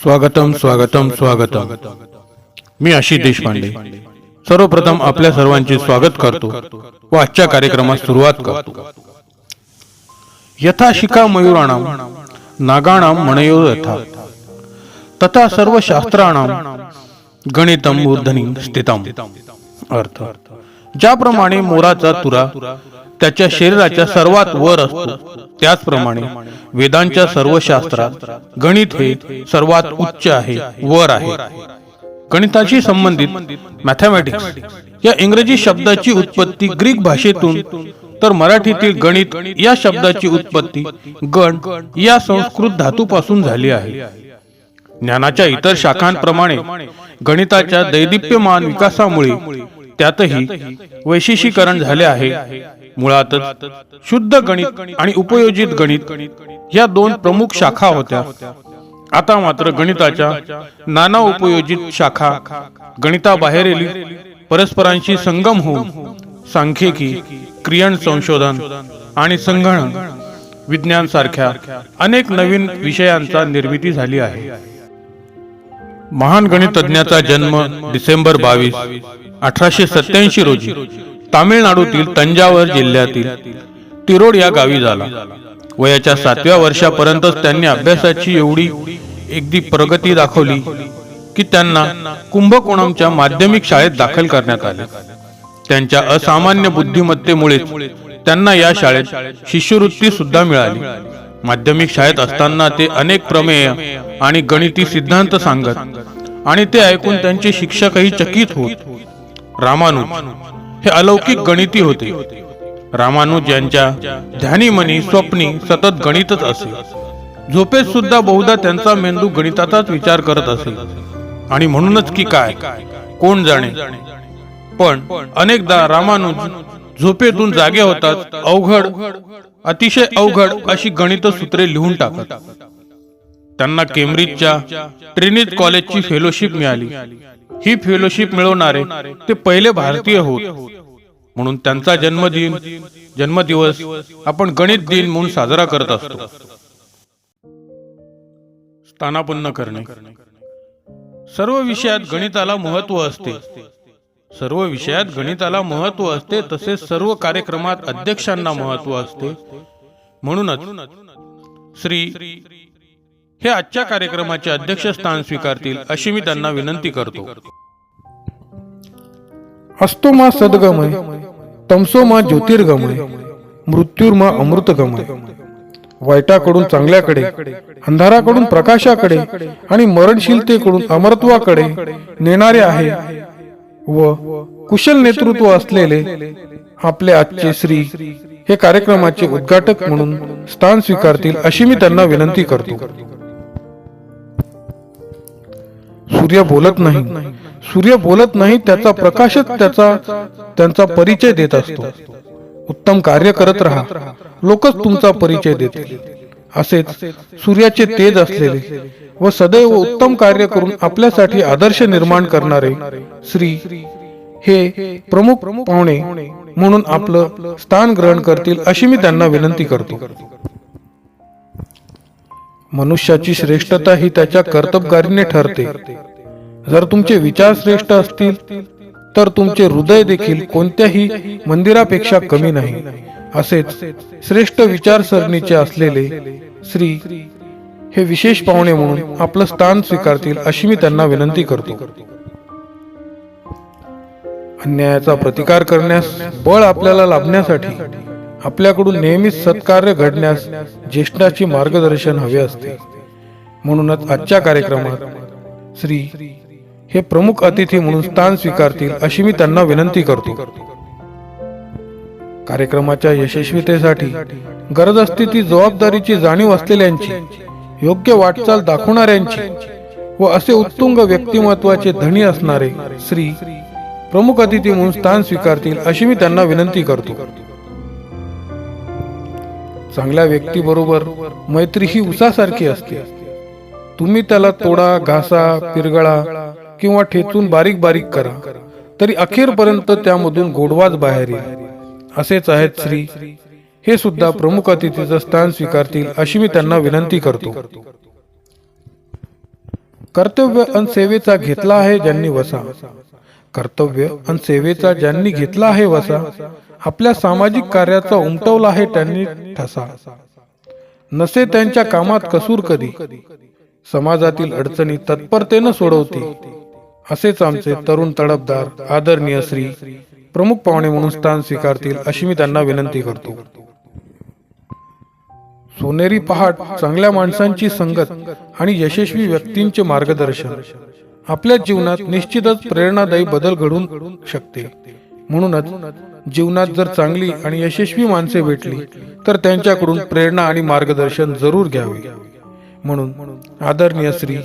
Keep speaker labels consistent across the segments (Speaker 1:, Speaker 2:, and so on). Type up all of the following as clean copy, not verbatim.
Speaker 1: स्वागतम स्वागतम स्वागतम। मी आशिष देशपांडे सर्वप्रथम आपल्या सर्वांचे स्वागत करतो व आजच्या कार्यक्रमास सुरुवात करतो। यथा शिखा मयूराणाम नागाणाम मनयो यथा तथा सर्व शास्त्राणाम गणितम मूर्धनी स्थितम। अर्थ, ज्याप्रमाणे मोराचा तुरा त्याच्या शरीराच्या सर्वात वर असतो, त्याचप्रमाणे वेदांच्या सर्व शास्त्रात गणित हे सर्वात उच्च आहे, वर आहे। गणिताशी संबंधित मॅथमॅटिक्स या इंग्रजी शब्दाची उत्पत्ती ग्रीक भाषेतून, तर मराठीतील गणित या शब्दाची उत्पत्ती गण या संस्कृत धातूपासून झाली आहे। ज्ञानाच्या इतर शाखांप्रमाणे गणिताच्या दैदिप्यमान विकासामुळे त्यातही वैशेषीकरण झाले आहे। मुळातच शुद्ध गणित आणि उपयोजित गणित या दोन प्रमुख शाखा होत्या। आता मात्र गणिताच्या नाना उपयोजित शाखा गणिताबाहेरील परस्परांशी संगम होऊन सांख्यिकी, क्रियन संशोधन आणि संगणक विज्ञान सारख्या अनेक नवीन विषयांचा निर्मिती झाली आहे। महान गणितज्ञाचा जन्म डिसेंबर 22, 1887 रोजी तामिळनाडूतील तंजावर जिल्ह्यातील तिरोड या गावी झाला। वयाच्या 7व्या वर्षापर्यंतच त्यांनी अभ्यासाची एवढी एकदी प्रगती दाखवली की त्यांना कुंभकोणमच्या माध्यमिक शाळेत दाखल करण्यात आले। त्यांच्या असामान्य बुद्धिमत्तेमुळे त्यांना या शाळेत शिष्यवृत्ती सुद्धा मिळाली। माध्यमिक शाळेत असताना ते अनेक प्रमेय आणि गणिती सिद्धांत सांगत आणि ते ऐकून त्यांचे शिक्षकही चकित होत। रामानुज हे अलौकिक गणिती होते। रामानुज यांच्या ध्यानीमनी स्वप्नी सतत गणितच असे। झोपेत सुद्धा बहुधा त्यांचा मेंदू गणिताचाच विचार करत असे, आणि म्हणूनच की काय कोण जाणे, पण अनेकदा रामानुज झोपेतून जागे होतात अतिशय अवघड अशी गणित सूत्रे लिहून टाकत। त्यांना केम्ब्रिजच्या ट्रिनिटी कॉलेजची फेलोशिप मिळाली। ही फेलोशिप मिळवणारे ते पहिले भारतीय होत, म्हणून त्यांचा जन्मदिवस आपण गणित दिन म्हणून साजरा करत असतो। स्थानापन्न करणे। सर्व विषयात गणिताला महत्त्व असते। सर्व विषयात गणिताला महत्त्व असते, तसेच सर्व कार्यक्रमात अध्यक्षांना महत्त्व असते। म्हणूनच श्री हे आजच्या कार्यक्रमाचे अध्यक्षस्थान स्वीकारतील अशी मी त्यांना विनंती करतो।
Speaker 2: अस्तो मा सद्गमय तमसो मा ज्योतिर्गमय मृत्युर्मा अमृतगमय। वाईटाकडून चांगल्याकडे, अंधाराकडून प्रकाशाकडे आणि मरणशीलतेकडून अमरत्वाकडे नेणारे आहे व कुशल नेतृत्व असलेले आपले आजचे श्री हे कार्यक्रमाचे उद्घाटक म्हणून स्थान स्वीकारतील अशी मी त्यांना विनंती करतो। सूर्य बोलत नाही, त्याचा प्रकाशच त्यांचा परिचय देत असतो। उत्तम कार्य करत राहा, लोकच तुमचा परिचय देतील। असेच सूर्याचे तेज असलेले व सदैव उत्तम कार्य करून आपल्यासाठी आदर्श निर्माण करणारे श्री हे प्रमुख पाहुणे म्हणून आपलं स्थान ग्रहण करतील अशी मी त्यांना विनंती करतो। मनुष्याची श्रेष्ठता ही त्याच्या कर्तबगारीने ठरते। जर तुमचे विचार श्रेष्ठ असतील तर तुमचे हृदय देखील कोणत्याही मंदिरापेक्षा कमी नाही। असेच श्रेष्ठ विचारसरणीचे असलेले श्री हे विशेष पाहुणे म्हणून आपलं स्थान स्वीकारतील अशी मी त्यांना विनंती करतो। अन्यायाचा प्रतिकार करण्यास बळ आपल्याला लाभण्यासाठी आपल्याकडून नेहमीच सत्कार्य घडण्यास ज्येष्ठाची मार्गदर्शन हवे असते। म्हणूनच आजच्या कार्यक्रमात श्री हे प्रमुख अतिथी म्हणून स्थान स्वीकारतील अशी मी त्यांना विनंती करतो। कार्यक्रमाच्या यशस्वीतेसाठी गरज असते ती जबाबदारीची जाणीव असलेल्यांची, योग्य वाटचाल दाखवणाऱ्यांची व असे उत्तुंग व्यक्तिमत्वाचे धनी असणारे श्री प्रमुख अतिथी म्हणून स्थान स्वीकारतील अशी मी त्यांना विनंती करतो। चांगल्या व्यक्तीबरोबर मैत्री ही उसासारखी असते। तुम्ही त्याला तोडा, घासा, पिरगळा किंवा ठेचून बारीक बारीक करा, तरी अखेरपर्यंत त्यामधून गोडवाच बाहेर येईल। असेच आहेत श्री हे सुद्धा प्रमुख अतिथीचं स्थान स्वीकारतील अशी मी त्यांना विनंती करतो। कर्तव्य आणि सेवेचा घेतला आहे ज्यांनी वसा. कर्तव्य आणि सेवेचा ज्यांनी घेतला आहे वसा, आपल्या सामाजिक कार्याचा उमटवला आहे त्यांनी ठसा. नसे त्यांच्या कामात कसूर कधी, समाजातील अडचणी तत्परतेनं सोडवती. असेच आमचे तरुण तडफदार आदरणीय श्री प्रमुख पाहुणे म्हणून स्थान स्वीकारतील अशी मी त्यांना विनंती करतो. सोनेरी पहाट, चांगल्या माणसांची संगत आणि यशस्वी व्यक्तींचे मार्गदर्शन आपल्या जीवनात निश्चितच प्रेरणादायी बदल घडवून शकते. म्हणूनच जीवनात जर चांगली आणि यशस्वी माणसे भेटली तर त्यांच्याकडून प्रेरणा आणि मार्गदर्शन जरूर घ्यावे. म्हणून आदरणीय श्री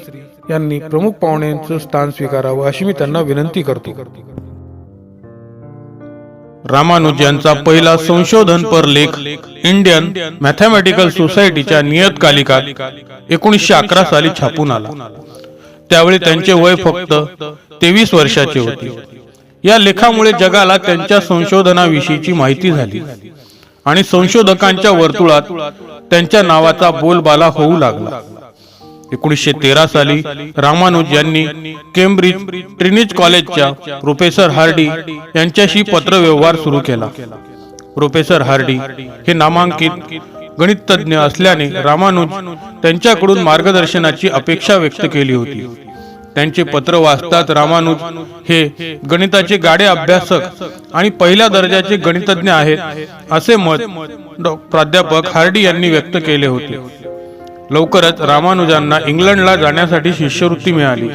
Speaker 2: यांनी प्रमुख पाहुण्यांचं स्थान स्वीकारावं अशी मी त्यांना विनंती करतो.
Speaker 1: रामानुज यांचा पहिला संशोधनपर लेख इंडियन मॅथमॅटिकल सोसायटीच्या नियतकालिकात 1911 साली छापून आला. त्यावेळी त्यांचे वय फक्त 23 वर्षाचे होते. या लेखामुळे जगाला त्यांच्या संशोधनाविषयीची माहिती झाली आणि संशोधकांच्या वर्तुळात त्यांच्या नावाचा बोलबाला होऊ लागला. 1913 साली रामानुज यांनी केम्ब्रिज ट्रिनिटी कॉलेजच्या प्रोफेसर हार्डी यांच्याशी पत्रव्यवहार सुरू केला. प्रोफेसर हार्डी हे नामांकित गणितज्ञ असल्याने रामानुज त्यांच्याकडून मार्गदर्शनाची अपेक्षा व्यक्त केली होती. त्यांचे पत्र वाचताच रामानुज हे गणिताचे गाढे अभ्यासक आणि पहिल्या दर्जाचे गणितज्ञ आहेत असे मत प्राध्यापक हार्डी यांनी व्यक्त केले होते. लवकरच रामानुजांना इंग्लंडला जाण्यासाठी शिष्यवृत्ती मिळाली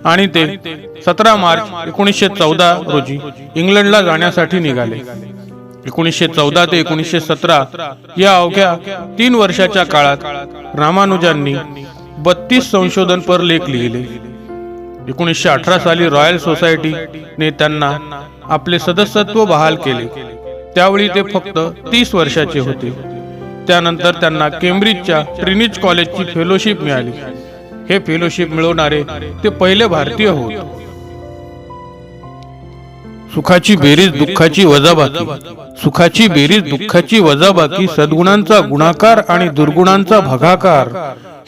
Speaker 1: आणि ते 17 मार्च 1914 रोजी इंग्लंडला जाण्यासाठी निघाले. 1914 ते 1917 या अवघ्या 3 वर्षाच्या काळात रामानुजांनी 32 संशोधनपर लेख लिहिले. 1918 साली रॉयल सोसायटीने त्यांना आपले सदस्यत्व बहाल केले. त्यावेळी ते फक्त 30 वर्षाचे होते. त्यानंतर त्यांना केम्ब्रिजच्या ट्रिनिटी कॉलेजची फेलोशिप मिळाली. हे फेलोशिप मिळवणारे ते पहिले भारतीय होते. सुखाची बेरीज दुःखाची वजाबाकी, सुखाची बेरीज दुःखाची वजाबाकी, सद्गुणांचा गुणाकार आणि दुर्गुणांचा भागाकार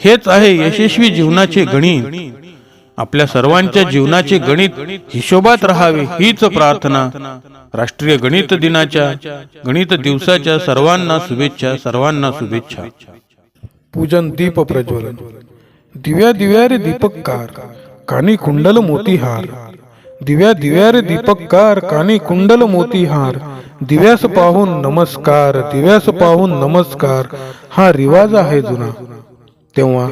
Speaker 1: हेच आहे यशस्वी जीवनाचे गणित. आपल्या सर्वांच्या जीवनाचे गणित हिशोबात राहावे हीच प्रार्थना. राष्ट्रीय गणित दिनाच्या गणित दिवसाच्या सर्वांना शुभेच्छा, सर्वांना शुभेच्छा.
Speaker 2: पूजन दीप प्रज्वलन. दिव्या दिव्या रे दीपककार, कानी कुंडल मोतीहार. दिव्या दिव्या रे दीपककार, कानी कुंडल मोतीहार. दिव्यास पाहून नमस्कार, दिव्यास पाहून नमस्कार हा रिवाज आहे जुना. तेव्हा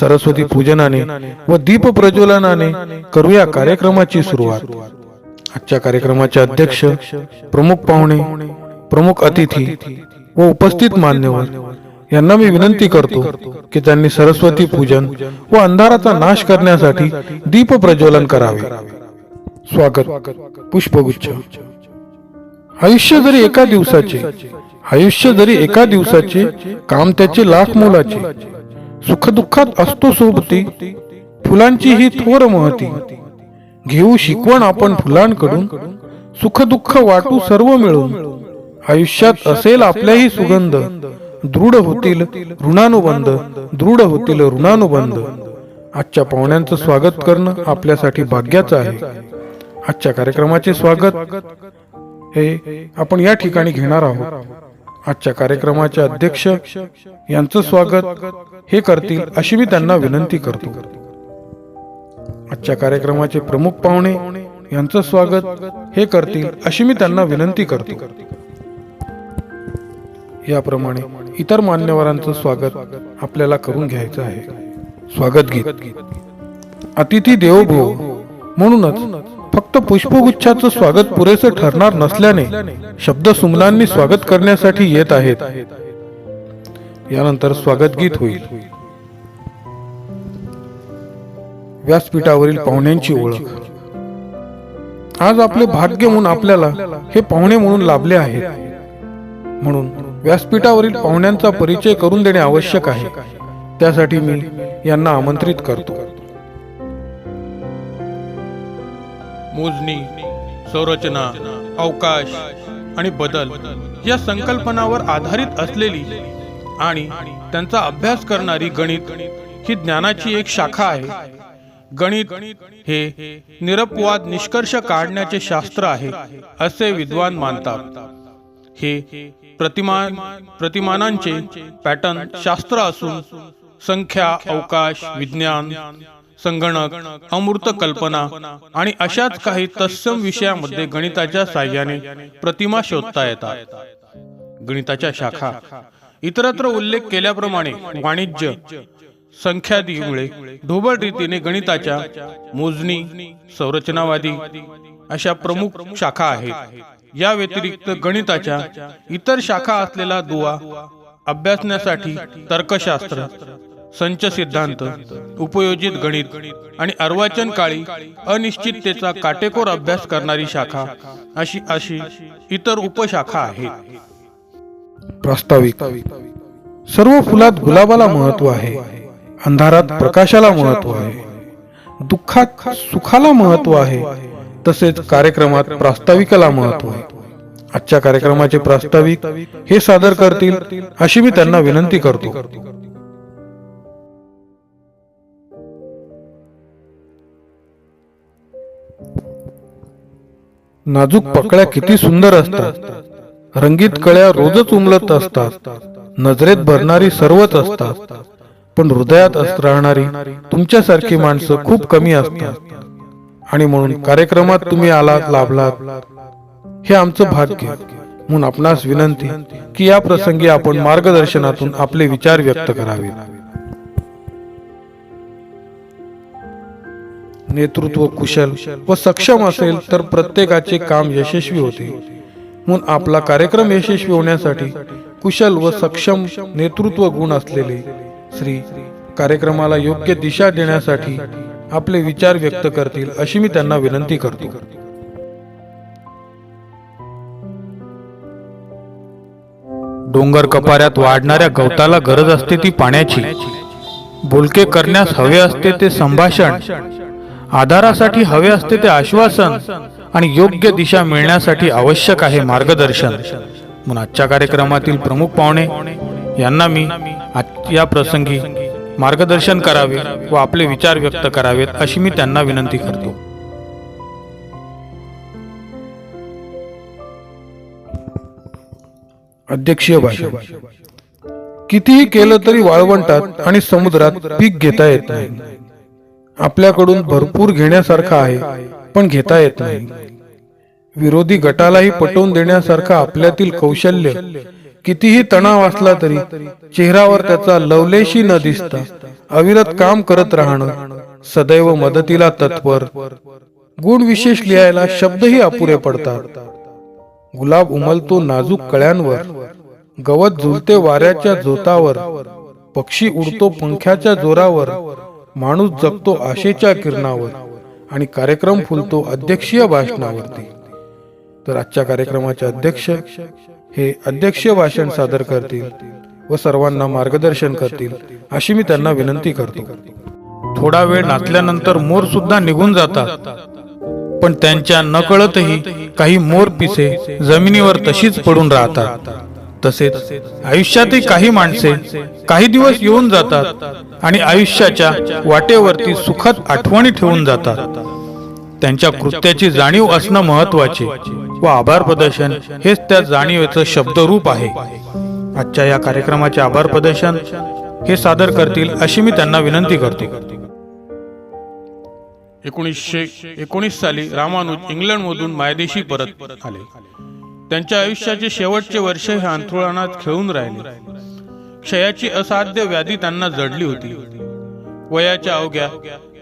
Speaker 2: सरस्वती पूजनाने व दीप प्रज्वलनाने करूया कार्यक्रमाची सुरुवात. आजच्या कार्यक्रमाचे अध्यक्ष, प्रमुख पाहुणे, प्रमुख अतिथी व उपस्थित मान्यवर यांना मी विनंती करतो की त्यांनी सरस्वती पूजन व अंधाराचा नाश करण्यासाठी दीप प्रज्वलन करावे. स्वागत. पुष्पगुच्छ. आयुष्य जरी एका दिवसाचे, आयुष्य जरी एका दिवसाचे, काम त्याचे लाख मोलाचे. सुखदुःखात असतो सोबती, फुलांची ही थोर महती. घेऊ शिकवण आपण फुलांकडून, सुख दुःख वाटू सर्व मिळून. आयुष्यात असेल आपल्याही सुगंध, दृढ होतील ऋणानुबंध, दृढ होतील ऋणानुबंध. आजच्या पाहुण्यांचं स्वागत करणं आपल्यासाठी भाग्याचं आहे. आजच्या कार्यक्रमाचे स्वागत हे आपण या ठिकाणी घेणार आहोत. आजच्या कार्यक्रमाचे अध्यक्ष यांचं स्वागत हे करतील अशी मी त्यांना विनंती करतो. आजच्या कार्यक्रमाचे प्रमुख पाहुणे यांचं स्वागत हे करतील अशी मी त्यांना विनंती करतो. याप्रमाणे इतर मान्यवरांचं स्वागत आपल्याला करून घ्यायचं आहे. स्वागत गीत. अतिथी देवो भव. म्हणूनच फक्त पुष्पगुच्छाचं स्वागत पुरेसं ठरणार नसल्याने शब्द सुमनांनी स्वागत करण्यासाठी येत आहेत. यानंतर स्वागत गीत होईल. व्यासपीठावरील पाहुण्यांची ओळख. आज आपले भाग्य म्हणून आपल्याला हे पाहुणे म्हणून लाभले आहेत. म्हणून व्यासपीठावरील पाहुण्यांचा परिचय करून देणे आवश्यक आहे. त्यासाठी मी यांना आमंत्रित करतो.
Speaker 1: मोजणी, संरचना, अवकाश आणि बदल या संकल्पनावर आधारित असलेली आणि त्यांचा अभ्यास करणारी गणित ही ज्ञानाची एक शाखा आहे. गणित हे निरपवाद निष्कर्ष काढण्याचे शास्त्र आहे असे विद्वान मानतात. हे प्रतिमानांचे पॅटर्न शास्त्र असून संख्या, अवकाश, विज्ञान, संगणक, अमूर्त कल्पना आणि अशाच काही तत्सम विषयामध्ये गणिताच्या साहाय्याने प्रतिमा शोधता येतात. गणिताच्या शाखा इतरत्र उल्लेख केल्याप्रमाणे वाणिज्य संख्यादीमुळे ढोबळ रीतीने गणिताच्या मोजणी, संरचनावादी अशा प्रमुख शाखा आहेत. या व्यतिरिक्त गणिताच्या इतर शाखा असलेला दुवा अभ्यासण्यासाठी तर्कशास्त्र, संच सिद्धांत, उपयोजित गणित आणि अर्वाचन काळी अनिश्चिततेचा काटेकोर अभ्यास करणारी शाखा अशी इतर उपशाखा आहेत.
Speaker 2: प्रास्ताविक. सर्व फुलात गुलाबाला महत्व आहे, अंधारात प्रकाशाला महत्व आहे, दुःखात सुखाला महत्व आहे, तसेच कार्यक्रमात प्रास्ताविकाला महत्व आहे. आजच्या कार्यक्रमाचे प्रास्ताविक हे सादर करतील अशी मी त्यांना विनंती करतो. नाजूक पकड्या किती सुंदर असतात, रंगीत कळ्या रोजच उमलत असतात, नजरेत भरणारी सर्वच असतात, पण हृदयात राहणारी तुमच्यासारखी माणसं खूप कमी असतात. आणि म्हणून कार्यक्रमात तुम्ही आलात, लाभलात, हे आमचं भाग्य. म्हणून आपणास विनंती की या प्रसंगी आपण मार्गदर्शनातून आपले विचार व्यक्त करावे. नेतृत्व कुशल व सक्षम असेल तर प्रत्येकाचे काम यशस्वी होते. म्हणून आपला कार्यक्रम यशस्वी होण्यासाठी कुशल व सक्षम नेतृत्व गुण असलेले श्री कार्यक्रमाला योग्य दिशा देण्यासाठी आपले विचार व्यक्त करतील अशी मी त्यांना विनंती करतो.
Speaker 1: डोंगर कपाऱ्यात वाढणाऱ्या गवताला गरज असते ती पाण्याची, बोलके करण्यास हवे असते ते संभाषण, आधारासाठी हवे असते ते आश्वासन आणि योग्य दिशा मिळण्यासाठी आवश्यक आहे मार्गदर्शन. म्हणून आजच्या कार्यक्रमातील प्रमुख पाहुणे यांना मी या प्रसंगी मार्गदर्शन करावे व आपले विचार व्यक्त करावेत अशी मी त्यांना विनंती करतो.
Speaker 2: अध्यक्षीय भाषण. कितीही केलं तरी वाळवंटात आणि समुद्रात पीक घेता येत नाही. आपल्याकडून भरपूर घेण्यासारखं आहे पण घेता येत नाही. विरोधी गटालाही पटवून देण्यासारखं आपल्यातील कौशल्य कितीही तणाव असला तरी चेहऱ्यावर त्याचा लवलेशी न दिसता अविरत काम करत राहणं, सदैव मदतीला तत्पर. गुण विशेष लिहायला शब्दही अपुरे पडतात. गुलाब उमलतो नाजूक कळ्यांवर, गवत झुलते वाऱ्याच्या झोतावर, पक्षी उडतो पंख्याच्या जोरावर, माणूस जगतो आशेच्या किरणावर आणि कार्यक्रम फुलतो अध्यक्षीय भाषणावरती. तर आजच्या कार्यक्रमाचे अध्यक्ष हे अध्यक्षीय भाषण सादर करतील व सर्वांना मार्गदर्शन करतील अशी मी त्यांना विनंती करतो.
Speaker 1: थोडा वेळ नाचल्यानंतर मोर सुद्धा निघून जातात, पण त्यांच्या नकळतही काही मोर पिसे जमिनीवर तशीच पडून राहतात. तसेच आयुष्यातही काही माणसे काही दिवस येऊन जातात आणि आयुष्याच्या वाटेवरती सुखद आठवणी ठेवून जातात. त्यांच्या कृत्याची जाणीव असणं महत्वाचे व आभार प्रदर्शन हेच त्या जाणीवेचं शब्दरूप आहे. आजच्या या कार्यक्रमाचे आभार प्रदर्शन हे सादर करतील अशी मी त्यांना विनंती करतो. 1919 साली रामानुज इंग्लंडमधून मायदेशी परत आले. त्यांच्या आयुष्याचे शेवटचे वर्ष हे अंथरुणात खेळून राहिले. क्षयाची असाध्य व्याधी त्यांना जडली होती. वयाच्या अवघ्या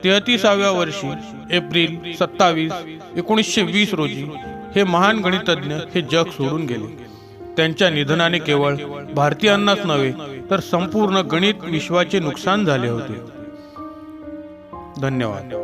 Speaker 1: 33व्या वर्षी एप्रिल 27, 1920 रोजी हे महान गणितज्ञ हे जग सोडून गेले. त्यांच्या निधनाने केवळ भारतीयांनाच नव्हे तर संपूर्ण गणित विश्वाचे नुकसान झाले होते. धन्यवाद.